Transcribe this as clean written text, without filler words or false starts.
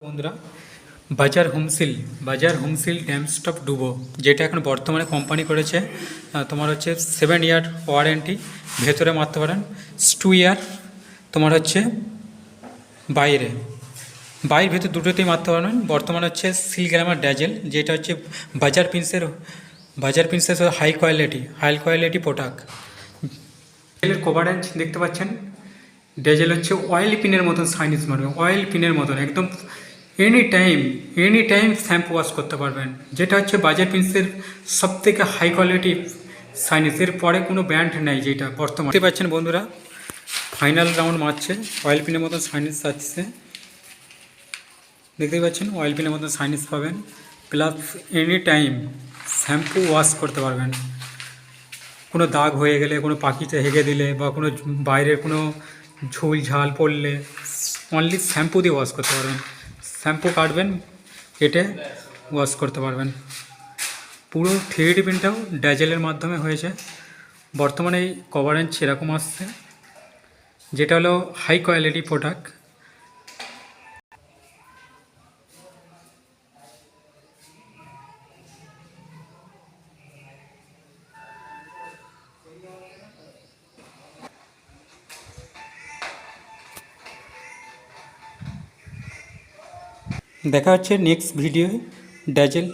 বন্ধুরা, বাজার হোমসিল ড্যামস্টপ ডুবো, যেটা এখন বর্তমানে কোম্পানি করেছে। তোমার হচ্ছে 7 ইয়ার ওয়ারেন্টি, ভেতরে মারতে পারেন 2 ইয়ার। তোমার হচ্ছে বাইরে বাইরের ভেতর দুটোতেই মারতে পারবেন। বর্তমানে হচ্ছে সিল গ্ল্যামার ড্যাজেল, যেটা হচ্ছে বাজার প্রিন্সের হাই কোয়ালিটি প্রোডাক্ট। ড্যাজেলের কভারেজ দেখতে পাচ্ছেন। ড্যাজেল হচ্ছে অয়েল পিনের মতন সাইনিজ মারবে, অয়েল পিনের মতন একদম এনি টাইম শ্যাম্পু ওয়াশ করতে পারবেন। যেটা হচ্ছে বাজার প্রিন্সের সবথেকে হাই কোয়ালিটি সাইনিজ, এর পরে কোনো ব্র্যান্ড নেই যেটা বর্তমানে। দেখতে পাচ্ছেন বন্ধুরা, ফাইনাল রাউন্ড মারছে, অয়েল পিনের মতন সাইনিজ আসছে। দেখতেই পাচ্ছেন অয়েল পিনের মতন সাইনিজ পাবেন, plus any time shampoo wash করতে পারবেন। কোনো দাগ হয়ে গেলে, কোনো পাখিতে হেগে দিলে, বা কোনো বাইরের কোনো ঝুল ঝাল পড়লে অনলি শ্যাম্পু দিয়ে ওয়াশ করতে পারবেন। শ্যাম্পু কাটবেন, কেটে ওয়াশ করতে পারবেন। পুরো 3D প্রিন্টটাও ড্যাজেলের মাধ্যমে হয়েছে। বর্তমানে এই কভারেজ এরকম আসছে, যেটা হলো হাই কোয়ালিটি প্রোডাক্ট। দেখা হচ্ছে নেক্সট ভিডিওয় ড্যাজেল